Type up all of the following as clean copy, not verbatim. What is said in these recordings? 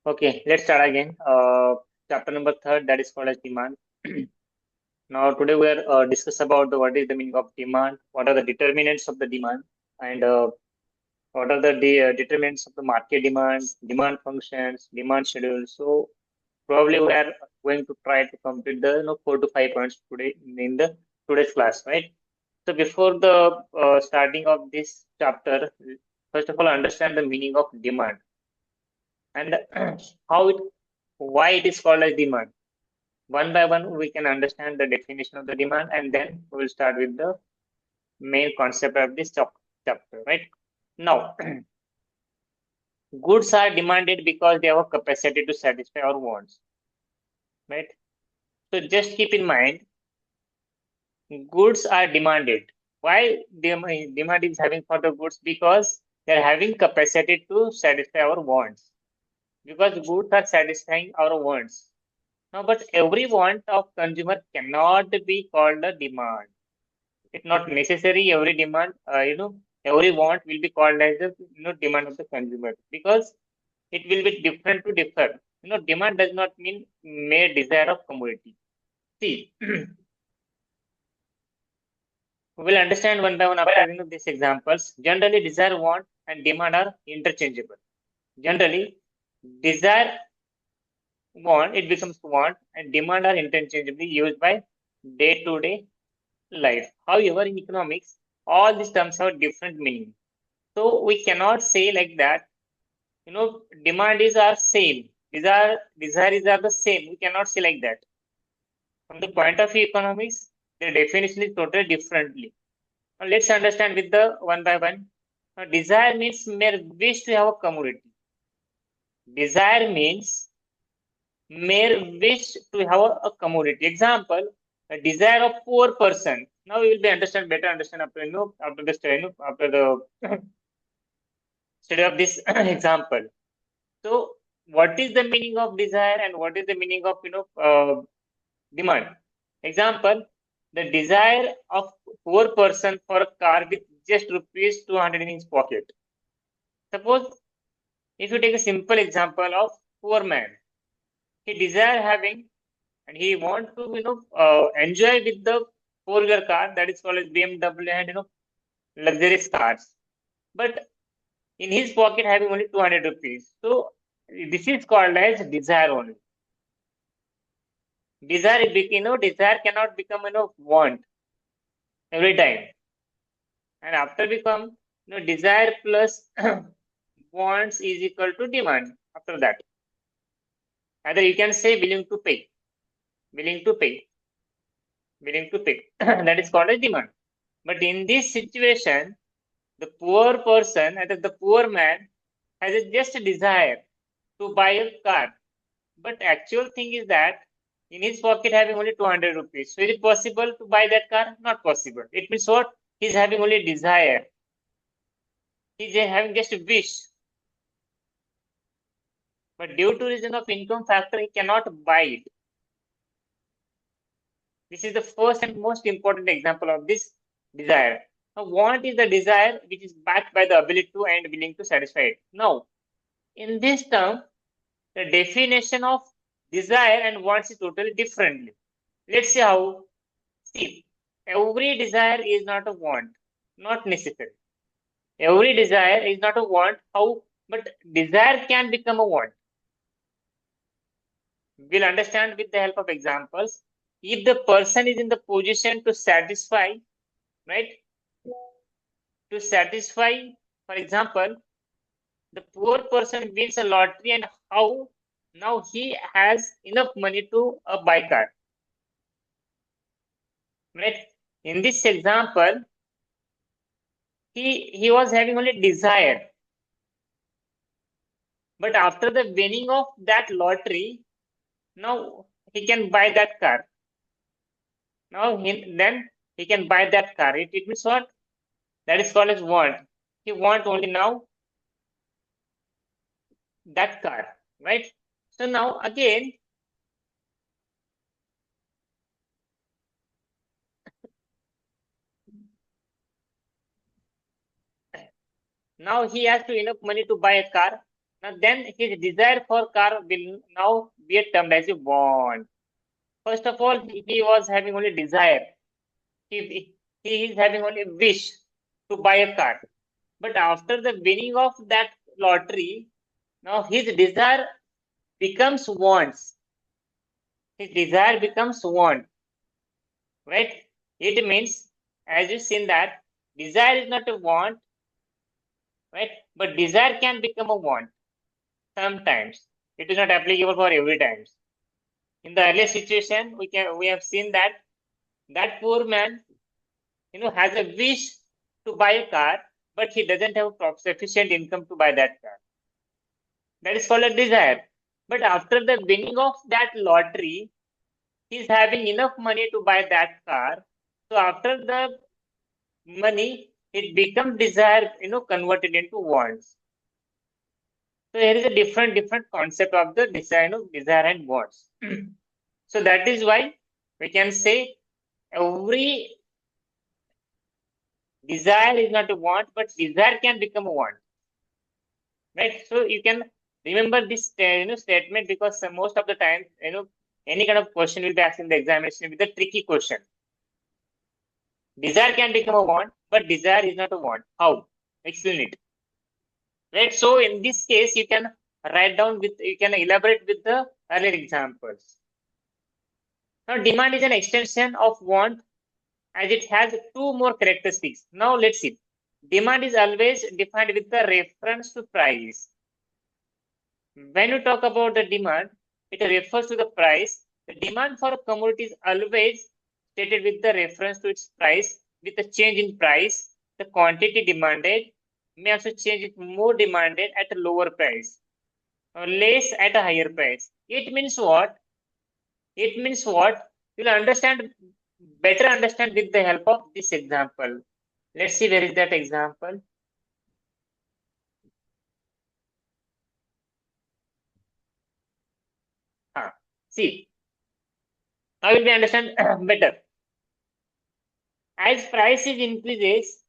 Okay, let's start again. Chapter number third, that is called as demand. Now, today we are discuss about what is the meaning of demand, what are the determinants of the demand, and what are the determinants of the market demand, demand functions, demand schedules. So, probably we are going to try to complete the 4 to 5 points today in the today's class, right? So, before the starting of this chapter, first of all, understand the meaning of demand and how it, why it is called as demand. One by one, we can understand the definition of the demand, and then we will start with the main concept of this chapter, right? Now, goods are demanded because they have a capacity to satisfy our wants, right? So just keep in mind, goods are demanded. Why demand is having for the goods? Because they're having capacity to satisfy our wants. Because goods are satisfying our wants. Now, but every want of consumer cannot be called a demand. It's not necessary every demand, every want will be called as the demand of the consumer because it will be different to differ. Demand does not mean mere desire of commodity. See, we will understand one by one after these examples. Generally, desire, want, and demand are interchangeable. Generally, desire, want, it becomes want, and demand are interchangeably used by day-to-day life. However, in economics, all these terms have different meaning. So we cannot say like that, demand is our same. Desire is are the same. We cannot say like that. From the point of view economics, the definition is totally differently. Now let's understand with the one by one. Now, desire means mere wish to have a commodity. Desire means mere wish to have a commodity. Example, a desire of poor person. Now we will be better understand after after the study, after the study of this example. So, what is the meaning of desire and what is the meaning of demand? Example: the desire of poor person for a car with just rupees 200 in his pocket. Suppose if you take a simple example of poor man, he desire having and he want to enjoy with the four-wheeler car that is called as BMW and luxurious cars, but in his pocket having only 200 rupees. So this is called as desire only. Desire cannot become want every time, and after become desire plus wants is equal to demand. After that, either you can say willing to pay, willing to pay, willing to pay. That is called as demand. But in this situation, the poor person, either the poor man, has just a desire to buy a car. But actual thing is that in his pocket having only 200 rupees. So is it possible to buy that car? Not possible. It means what? He's having only desire. He's having just a wish. But due to reason of income factor, he cannot buy it. This is the first and most important example of this desire. Now, want is the desire which is backed by the ability to and willing to satisfy it. Now, in this term, the definition of desire and wants is totally differently. Let's see how. See, every desire is not a want, not necessary. Every desire is not a want. How? But desire can become a want. We'll understand with the help of examples. If the person is in the position to satisfy, right? To satisfy, for example, the poor person wins a lottery and how now he has enough money to buy car. Right? In this example, he was having only desire. But after the winning of that lottery, now he can buy that car. Now then he can buy that car. It means what? That is called as want. He want only now that car, right? So now again, now he has to enough money to buy a car. Now then his desire for car will now be termed as a want. First of all, he was having only desire. He is having only wish to buy a car. But after the winning of that lottery, now his desire becomes wants. His desire becomes want. Right? It means, as you've seen that desire is not a want, right? But desire can become a want sometimes. It is not applicable for every time. In the earlier situation, we have seen that poor man, has a wish to buy a car, but he doesn't have sufficient income to buy that car. That is called a desire. But after the winning of that lottery, he's having enough money to buy that car. So after the money, it becomes desire, converted into wants. So here is a different concept of the desire and wants. So that is why we can say every desire is not a want, but desire can become a want. Right? So you can remember this statement, because most of the time, any kind of question will be asked in the examination with a tricky question. Desire can become a want, but desire is not a want. How? Explain it. Right? So in this case, you can elaborate with the earlier examples. Now, demand is an extension of want, as it has two more characteristics. Now, let's see. Demand is always defined with the reference to price. When you talk about the demand, it refers to the price. The demand for a commodity is always stated with the reference to its price. With a change in price, the quantity demanded may also change it more demanded at a lower price or less at a higher price. It means what? It means what? You'll better understand with the help of this example. Let's see where is that example. See, now will be understand better. As prices increases,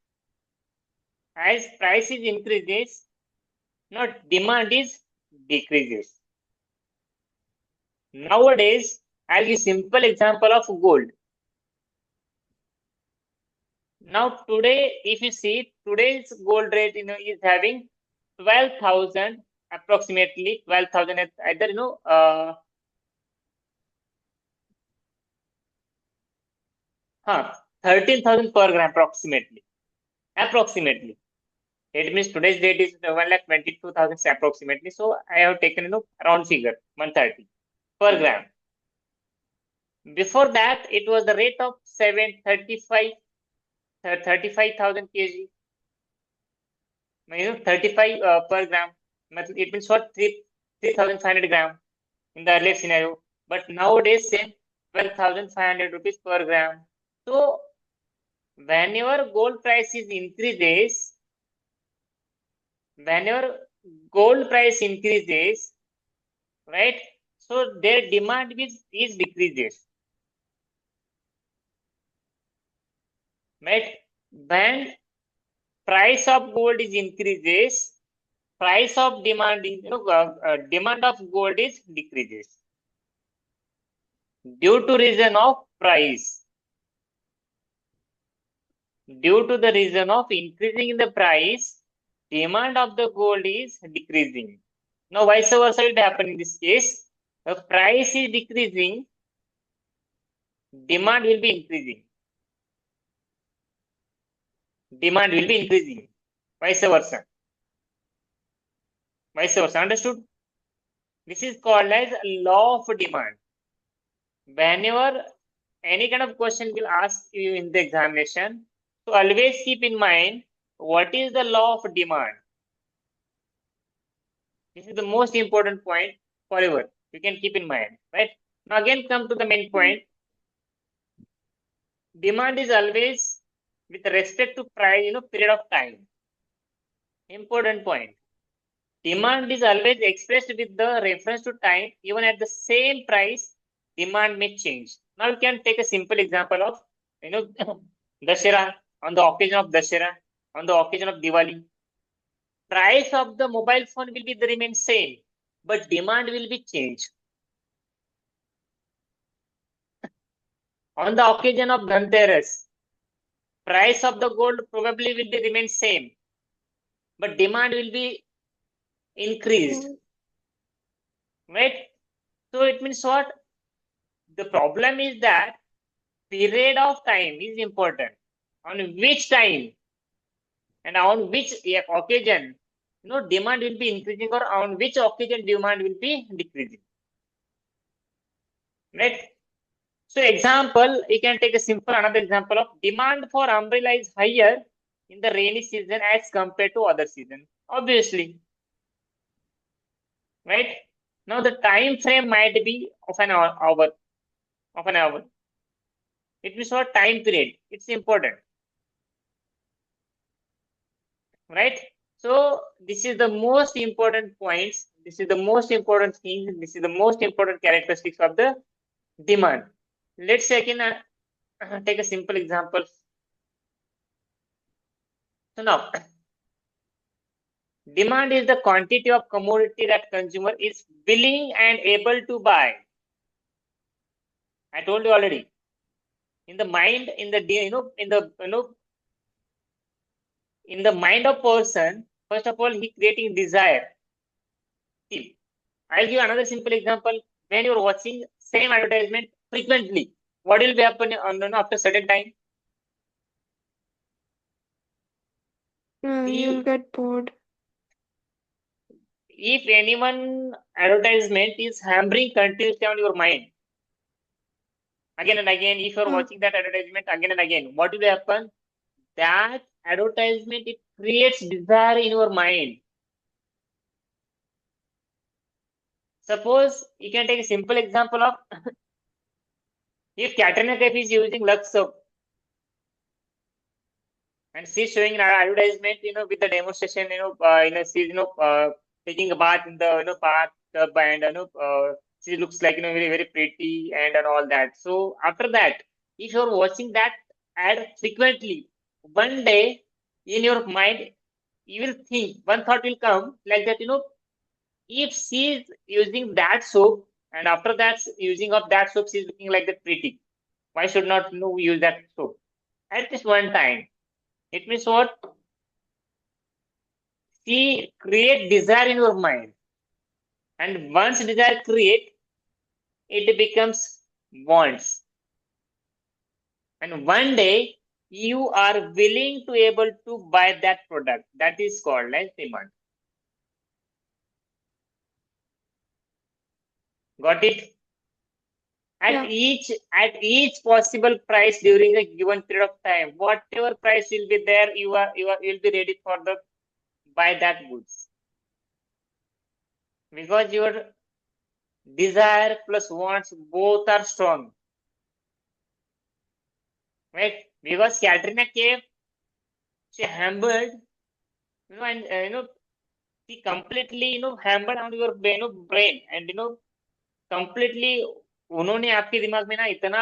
now demand is decreases. Nowadays, I'll give simple example of gold. Now today, if you see today's gold rate, is having 12,000, approximately 12,000 at either 13,000 per gram approximately. Approximately. It means today's date is 1,22,000 approximately. So I have taken round figure 130 per gram. Before that, it was the rate of 35,000 kg. 35 per gram. It means what? 3,500 gram in the earlier scenario. But nowadays, same 12,500 rupees per gram. So whenever gold price increases, right? So their demand is decreases. Right? When price of gold is increases, price of demand demand of gold is decreases due to reason of price. Due to the reason of increasing in the price, demand of the gold is decreasing. Now, vice versa will happen in this case. The price is decreasing, demand will be increasing. Demand will be increasing. Vice versa. Vice versa. Understood? This is called as law of demand. Whenever any kind of question will ask you in the examination, so always keep in mind what is the law of demand. This is the most important point forever. You can keep in mind, right? Now again come to the main point. Demand is always with respect to price, period of time. Important point. Demand is always expressed with the reference to time. Even at the same price, demand may change. Now you can take a simple example of, Dashera, on the occasion of Dashera, on the occasion of Diwali. price of the mobile phone will be the remain same, but demand will be changed. On the occasion of Dhanteras, price of the gold probably will be remain same, but demand will be increased. Right? So it means what? The problem is that period of time is important. On which time and on which occasion, demand will be increasing, or on which occasion demand will be decreasing. Right? So example, you can take a simple another example of demand for umbrella is higher in the rainy season as compared to other season. Obviously, right? Now the time frame might be of an hour, of an hour. It means what time period? It's important, right? So this is the most important points. This is the most important thing. This is the most important characteristics of the demand. Let's say again, take a simple example. So now, demand is the quantity of commodity that consumer is willing and able to buy. I told you already. In the mind, in the in the mind of person, first of all, he creating desire. See, I'll give another simple example. When you're watching same advertisement frequently, what will be happen after certain time? You'll get bored. If anyone advertisement is hammering continuously on your mind, again and again, if you're watching that advertisement again and again, what will happen? That advertisement, it creates desire in your mind. Suppose you can take a simple example of if Katrina Kaif is using Lux soap and she's showing an advertisement, with the demonstration, she's taking a bath in the bathtub, and she looks like very very pretty and all that. So after that, if you're watching that ad frequently, one day in your mind you will think, one thought will come like that, if she's using that soap and after that using of that soap she's looking like that pretty, why should not use that soap at this one time? It means what? She create desire in your mind, and once desire create, it becomes wants, and one day you are willing to able to buy that product. That is called as demand. Got it? Yeah. At each possible price during a given period of time, whatever price will be there, you'll be ready for the buy that goods, because your desire plus wants both are strong, right? Because Katrina Kaif, she hammered, and she completely hammered on your brain, and completely उन्होंने आपके दिमाग में ना इतना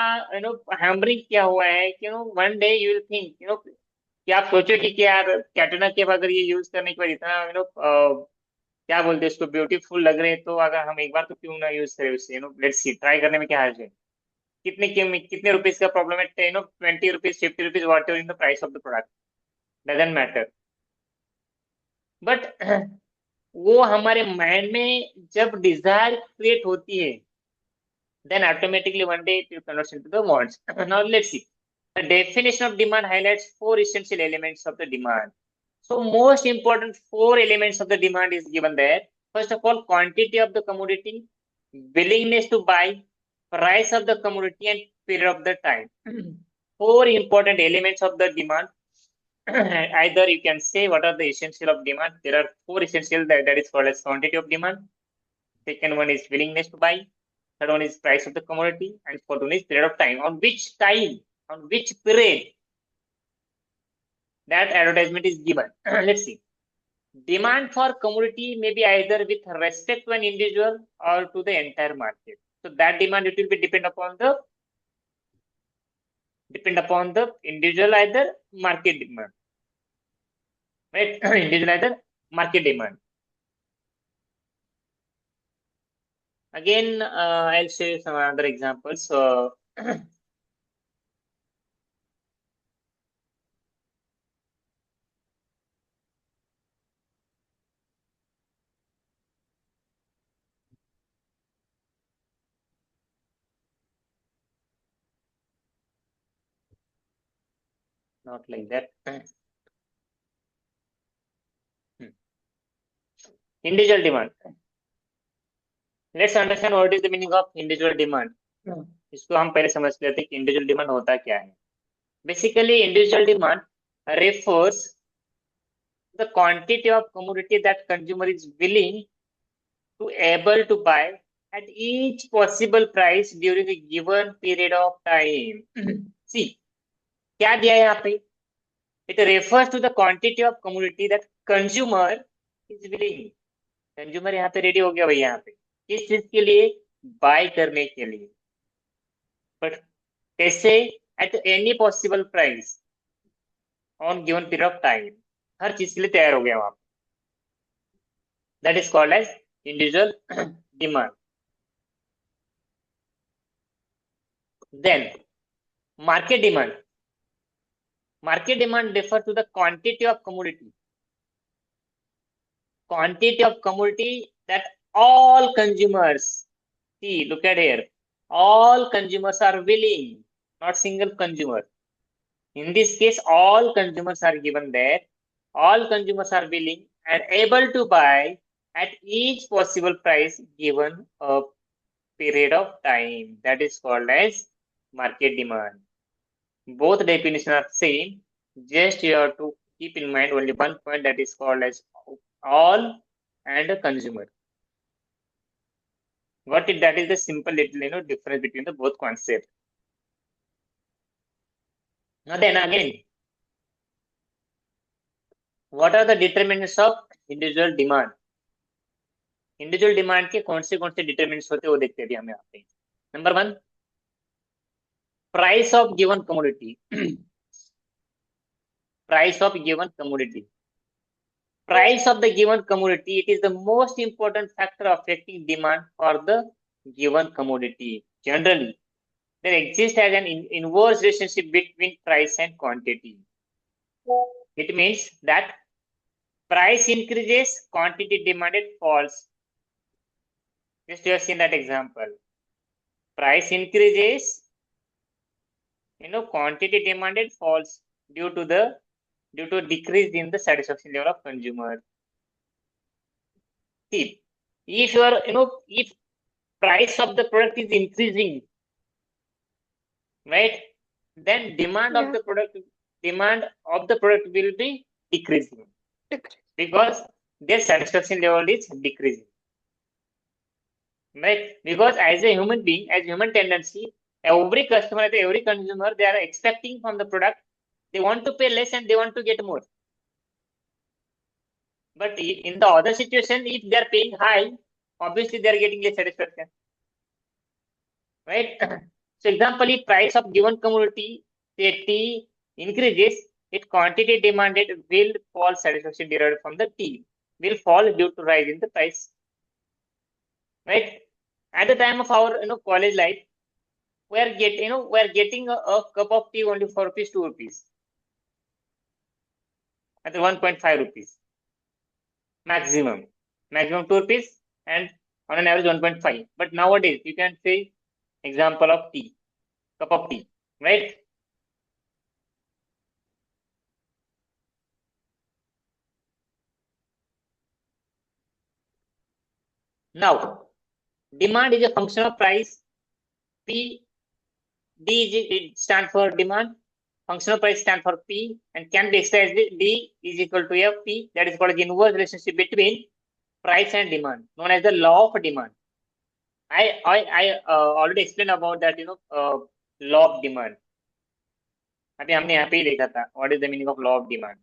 hammering किया हुआ है कि one day you will think कि आप सोचो कि यार कैटरीना कैफ अगर ये यूज करने के बाद इतना क्या बोलते हैं इसको ब्यूटीफुल लग रहे हैं, तो अगर हम एक बार तो क्यों ना यूज करें उससे, लेट्स सी, ट्राई करने में क्या हर्ज है? कितने रुपीज का प्रॉब्लम है? 20 rupees, 50 rupees, what ever in the price of the product, doesn't matter, but वो हमारे माइंड में जब डिजायर क्रिएट होती है, then automatically one day it will convert into the wants. Now let's see. The definition of demand highlights four essential elements of the demand. So most important four elements of the demand is given there. First of all, quantity of the commodity, willingness to buy, price of the commodity, and period of the time. Four important elements of the demand. Either you can say what are the essential of demand. There are four essential that is called as quantity of demand. Second one is willingness to buy. Third one is price of the commodity, and fourth one is period of time. On which time, on which period that advertisement is given. Let's see. Demand for commodity may be either with respect to an individual or to the entire market. So that demand, it will be depend upon the individual, either market demand, right? Individual either market demand. Again, I'll show you some other examples. So, not like that. Individual demand. Let's understand what is the meaning of individual demand. इसको हम पहले समझ लेते हैं कि individual demand होता क्या है. Basically, individual demand refers to the quantity of commodity that consumer is willing to able to buy at each possible price during a given period of time. See, क्या दिया है यहाँ पे? It refers to the quantity of commodity that consumer is willing. Consumer यहाँ पे ready हो गया भाई, यहाँ पे किस चीज के लिए? बाय करने के लिए. बट कैसे? At any possible price on given period of time. हर चीज के लिए तैयार हो गया वहां पे. That is called as individual demand. Then market demand. Market demand refers to the quantity of commodity. Quantity of commodity that all consumers, see, look at here, all consumers are willing, not single consumer. In this case, all consumers are given there. All consumers are willing and able to buy at each possible price given a period of time. That is called as market demand. Both definitions are same. Just you have to keep in mind only one point, that is called as all and consumer. That is the simple little difference between the both concepts. Now then again, what are the determinants of individual demand? Individual demand के कौन से determinants होते हैं वो देखते हैं अभी हम यहाँ पे. Number 1, price of given commodity. Price of given commodity. Price of the given commodity, it is the most important factor affecting demand for the given commodity. Generally, there exists as an inverse relationship between price and quantity. It means that price increases, quantity demanded falls. Just you have seen that example. Price increases, quantity demanded falls due to decrease in the satisfaction level of consumer. See, if you are, if price of the product is increasing, right, then demand of the product will be decreasing because their satisfaction level is decreasing. Right? Because as a human being, as human tendency, every customer, every consumer, they are expecting from the product, they want to pay less and they want to get more. But in the other situation, if they are paying high, obviously they are getting less satisfaction. Right? So example, if price of given commodity, say tea, increases, its quantity demanded will fall, satisfaction derived from the tea will fall due to rise in the price. Right? At the time of our college life, we are getting a cup of tea only for rupees, 2 rupees. At the 1.5 rupees. Maximum 2 rupees and on an average 1.5. But nowadays you can say example of tea, cup of tea, right? Now, demand is a function of price. P, it stands for demand. Functional price stands for P and can be expressed as D is equal to F P. That is called the inverse relationship between price and demand, known as the law of demand. I already explained about that, law of demand. अभी हमने यहाँ पे ही देखा था. What is the meaning of law of demand?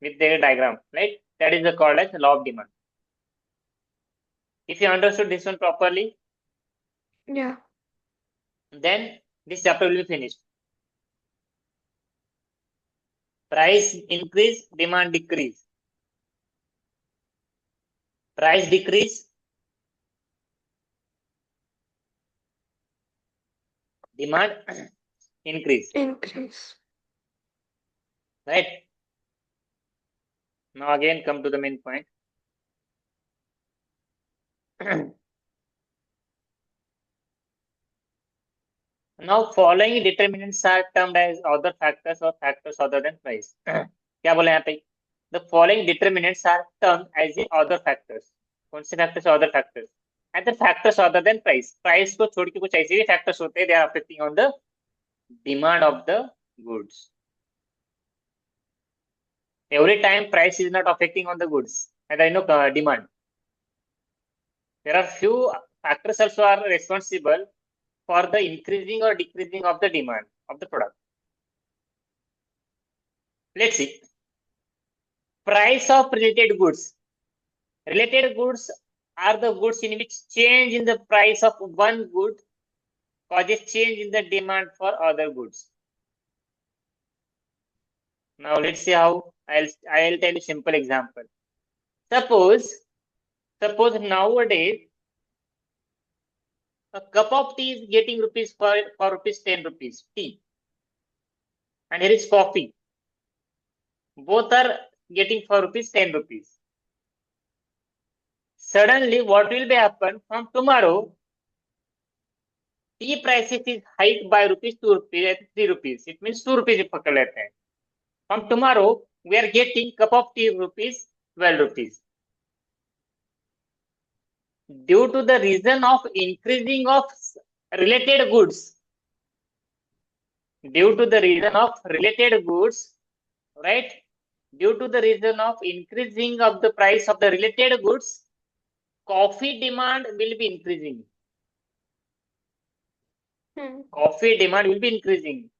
With the diagram, right? That is called as law of demand. If you understood this one properly, Yeah. then this chapter will be finished. Price increase, demand decrease. price decrease, demand increase, Increase. right? Now again come to the main point. Now following determinants are termed as other factors or factors other than price. क्या बोले यहाँ पे? The following determinants are termed as the other factors. कौन से factors? Other factors. And the factors other than price. Price को छोड़ के कुछ ऐसे भी factors होते हैं, they are affecting on the demand of the goods. Every time price is not affecting on the goods, and I know demand. There are few factors also are responsible for the increasing or decreasing of the demand of the product. Let's see. Price of related goods. Related goods are the goods in which change in the price of one good causes change in the demand for other goods. Now let's see how. I'll tell you simple example. Suppose nowadays a cup of tea is getting rupees for rupees 10 rupees tea, and here is coffee. Both are getting for rupees 10 rupees. Suddenly, what will be happen from tomorrow? Tea prices is hiked by rupees 2 rupees, 3 rupees. It means 2 rupees पकड़ लेते हैं. From tomorrow, we are getting cup of tea rupees 12 rupees. Due to the reason of increasing of related goods, due to the reason of related goods, right? Due to the reason of increasing of the price of the related goods, coffee demand will be increasing. Coffee demand will be increasing.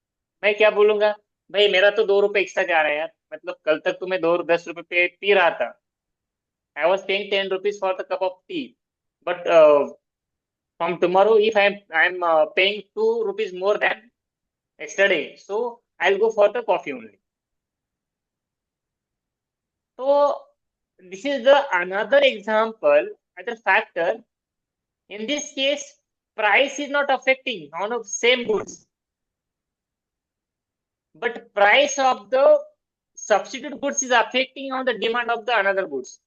मैं क्या बोलूंगा भाई, मेरा तो 2 रुपए extra जा रहा है यार. मतलब कल तक तो मैं 10 रुपए पे पी रहा था. I was paying 10 rupees for the cup of tea, but from tomorrow, if I'm paying 2 rupees more than yesterday, so I'll go for the coffee only. So this is the another example, another factor. In this case, price is not affecting on the same goods, but price of the substitute goods is affecting on the demand of the another goods.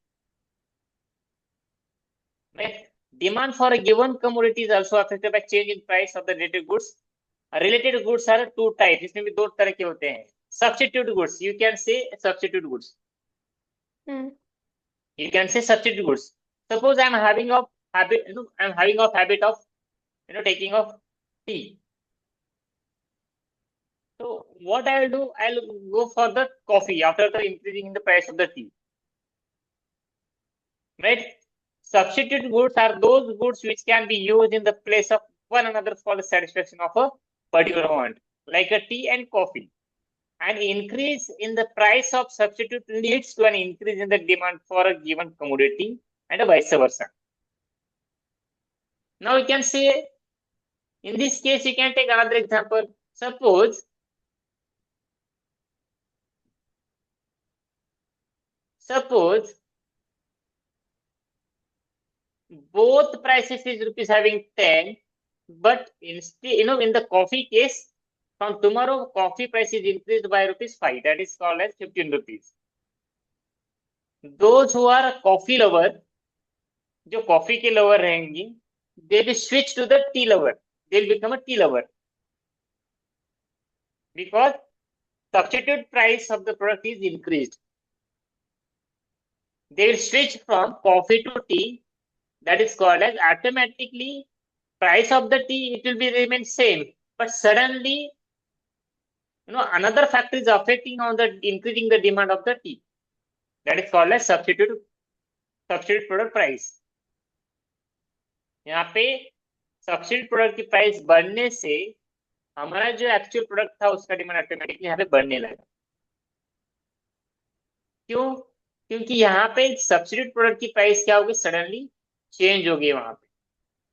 Right? Demand for a given commodity is also affected by change in price of the related goods. Related goods are two types. इसमें भी दो तरह के होते हैं. Substitute goods. You can say substitute goods. You can say substitute goods. Suppose I'm having a habit. I'm having a habit of taking of tea. So what I'll do, I'll go for the coffee after the increasing in the price of the tea. Right? Substitute goods are those goods which can be used in the place of one another for the satisfaction of a particular want, like a tea and coffee. An increase in the price of substitute leads to an increase in the demand for a given commodity and vice versa. Now you can say, in this case, you can take another example. Suppose both prices is rupees having 10, but instead, in the coffee case, from tomorrow, coffee price is increased by rupees 5. That is called as 15 rupees. Those who are coffee lover, जो coffee के lover रहेंगी, they will switch to the tea lover. They will become a tea lover. Because substitute price of the product is increased. They will switch from coffee to tea. That is called as automatically price of the tea, it will be remain same. But suddenly, another factor is affecting on the increasing the demand of the tea. That is called as substitute product price. यहाँ पे substitute product की price बढ़ने से हमारा जो actual product था उसका demand automatically यहाँ पे बढ़ने लगा. क्यों? क्योंकि यहाँ पे सब्सिट्यूट प्रोडक्ट की प्राइस क्या होगी, सडनली चेंज होगी वहां पे.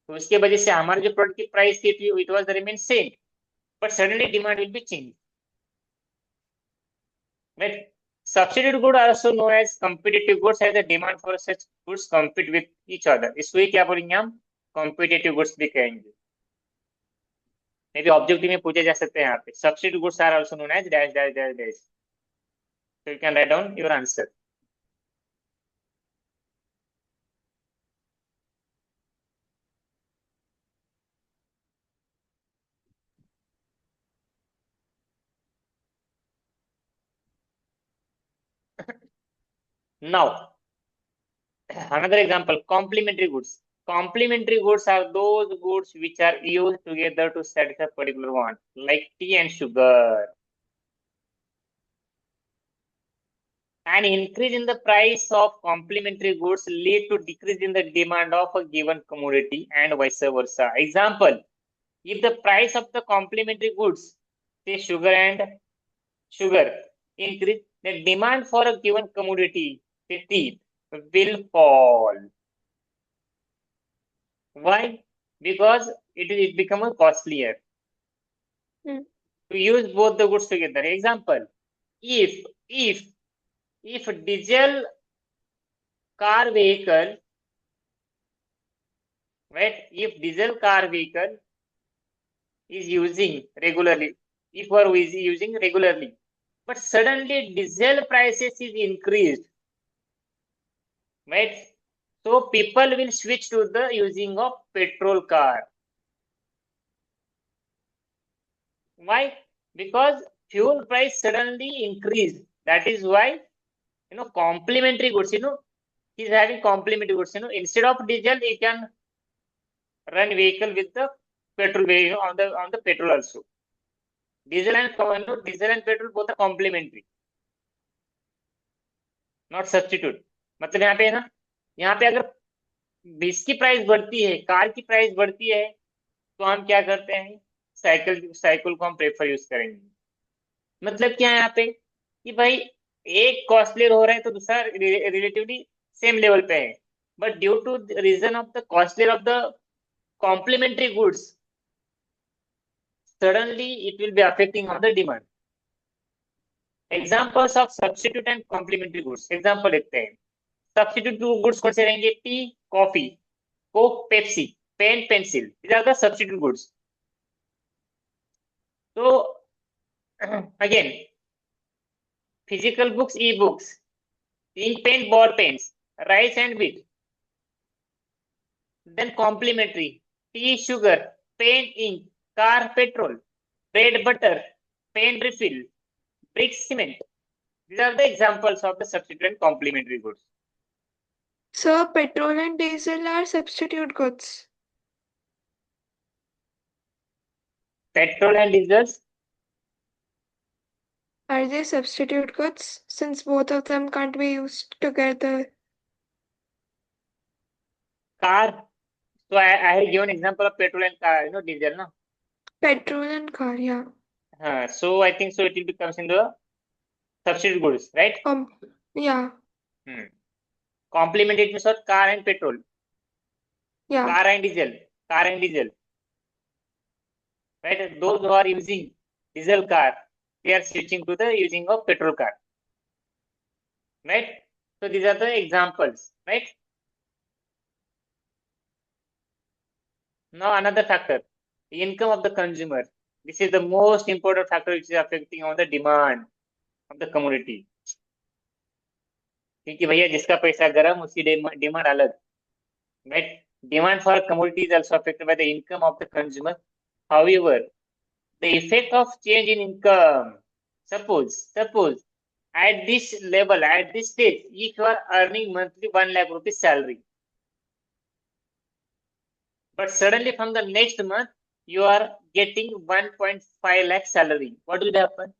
तो उसके वजह से हमारे जो प्रोडक्ट की प्राइस थी it was remain same, but suddenly demand will be change. Right? Substitute goods are also known as competitive goods as the demand for such goods compete with each other. इसको ही क्या बोलेंगे हम? Competitive goods भी कहेंगे. मे भी objective में पूछे जा सकते हैं यहाँ पे. Substitute goods are also known as dash dash dash dash. So you can write down your answer. Now, another example, complementary goods. Complementary goods are those goods which are used together to satisfy particular want, like tea and sugar. An increase in the price of complementary goods lead to decrease in the demand of a given commodity and vice versa. Example, if the price of the complementary goods, say sugar and sugar, increase, the demand for a given commodity, say tea, will fall. Why? Because it becomes costlier Hmm. to use both the goods together. Example, if diesel car vehicle, right? If diesel car vehicle is using regularly, if we are using regularly, but suddenly diesel prices is increased, right? So people will switch to the using of petrol car. Why? Because fuel price suddenly increased. That is why, complementary goods, he's having complementary goods, instead of diesel, he can run vehicle with the petrol, on the petrol also. Diesel and petrol both are complementary, not substitute. मतलब यहाँ पे है ना, यहाँ पे अगर इसकी price बढ़ती है, कार की प्राइस बढ़ती है, तो हम क्या करते हैं? साइकिल को हम प्रेफर यूज करेंगे. मतलब क्या है यहाँ पे कि भाई एक कॉस्टलियर हो रहा है तो दूसरा रिलेटिवली सेम लेवल पे है, but due to reason of the costlier of the complementary goods, suddenly it will be affecting on the demand. Examples of substitute and complementary goods. Example देखते हैं. Substitute goods कौन से रहेंगे? Tea, coffee, Coke, Pepsi, pen, pencil. These are the substitute goods. So again, physical books, e-books, ink pen, ball pens, rice and wheat. Then complementary, tea, sugar, pen, ink, car, petrol, bread, butter, pen, refill, bricks, cement. These are the examples of the substitute and complementary goods. So petrol and diesel are substitute goods. Petrol and diesels, Are they substitute goods since both of them can't be used together? car. So I had given example of petrol and car, diesel, no? Petrol and car, yeah. So I think so it will becomes in the substitute goods, right? Yeah. Complementary means what? Car and petrol. Yeah. Car and diesel. Right? Those who are using diesel car, they are switching to the using of petrol car. Right? So these are the examples, right? Now another factor, income of the consumer. This is the most important factor which is affecting on the demand of the commodity. क्योंकि भैया जिसका पैसा गरम उसकी demand अलग, right? Demand for commodity is also affected by the income of the consumer. However, the effect of change in income, suppose at this level, at this stage, if you are earning monthly 1 lakh rupees salary, but suddenly from the next month you are getting 1.5 lakh salary, what will happen?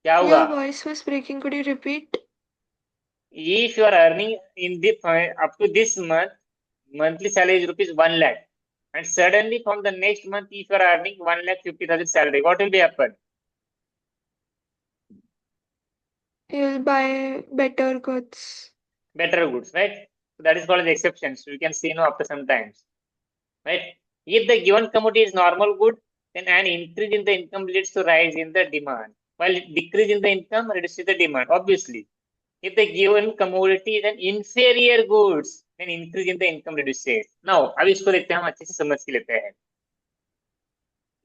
क्या होगा? Your voice was breaking. Could you repeat? If you are earning in the up to this month, monthly salary is rupees 1 lakh, and suddenly from the next month, if you are earning 1,50,000 salary, what will be happen? You'll buy better goods. Better goods, right? So that is called the exceptions. We can see after some times, right? If the given commodity is normal good, then an increase in the income leads to rise in the demand, while decrease in the income reduces the demand. Obviously, if the given commodity is an inferior goods, then increase in the income reduces. Now, अब इसको देखते हैं, हम अच्छे से समझ के लेते हैं.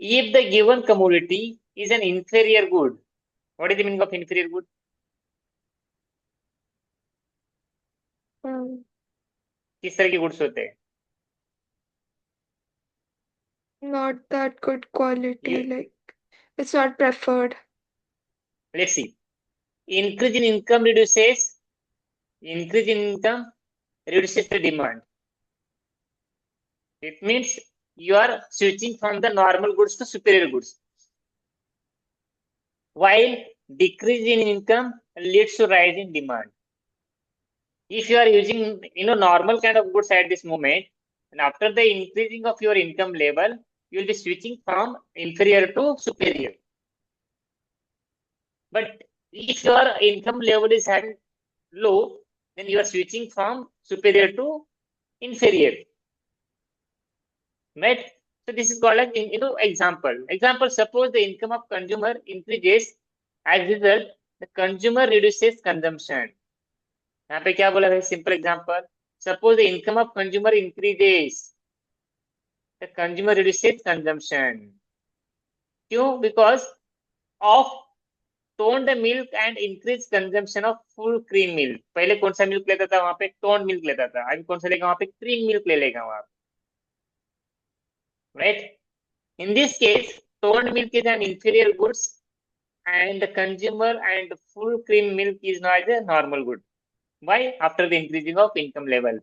If the given commodity is an inferior good, what is the meaning of inferior good? किस तरह के गुड्स होते हैं? Not that good quality, ये like it's not preferred. let's see. Increase in income reduces the demand. It means you are switching from the normal goods to superior goods. While decrease in income leads to rise in demand. If you are using normal kind of goods at this moment, and after the increasing of your income level, you will be switching from inferior to superior. But if your income level is having low, then you are switching from superior to inferior. Right? So this is called like example. Example, suppose the income of consumer increases, as a result, the consumer reduces consumption. यहाँ पे क्या बोला है? Simple example. Suppose the income of consumer increases, the consumer reduces consumption. क्यों? Because of toned milk and increased consumption of full cream milk. पहले कौन सा milk लेता था? वहां पे toned milk लेता था. अभी कौन सा लेगा? वहां पे cream milk ले लेगा वहां पे. Right? In this case, toned milk is an inferior goods, and the consumer and full cream milk is now as a normal good. Why? After the increasing of income level.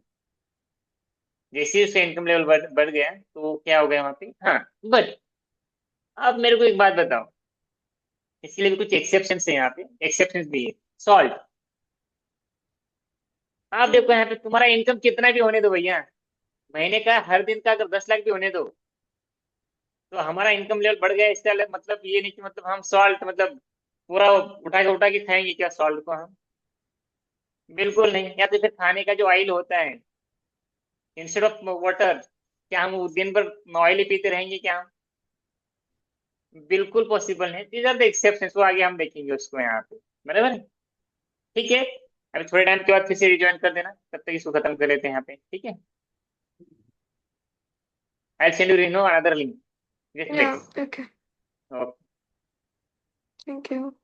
जैसे उसका income level बढ़ गया तो क्या हो गया वहां पे? हाँ, बट अब मेरे को एक बात बताओ, इसके लिए भी कुछ एक्सेप्शन है. यहाँ पे एक्सेप्शन भी है. सॉल्ट. आप देखो यहाँ पे तुम्हारा इनकम कितना भी होने दो भैया, महीने का हर दिन का अगर 10 लाख भी होने दो, तो हमारा इनकम लेवल बढ़ गया, इसका मतलब ये नहीं कि मतलब हम सॉल्ट मतलब पूरा उठा के खाएंगे क्या सॉल्ट को हम? बिल्कुल नहीं. या तो फिर खाने का जो ऑयल होता है, इंस्टेड ऑफ वाटर, क्या हम दिन भर ऑयल ही पीते रहेंगे क्या? बिल्कुल पॉसिबल है. These are the exceptions. वो आगे हम देखेंगे उसको यहाँ पे. बराबर है? ठीक है. अभी थोड़े टाइम के बाद फिर से रिज्वाइन कर देना, तब तक इसको खत्म कर लेते हैं यहाँ पे. ठीक है. I send you another link. Just Yeah, wait. okay. Okay. Thank you.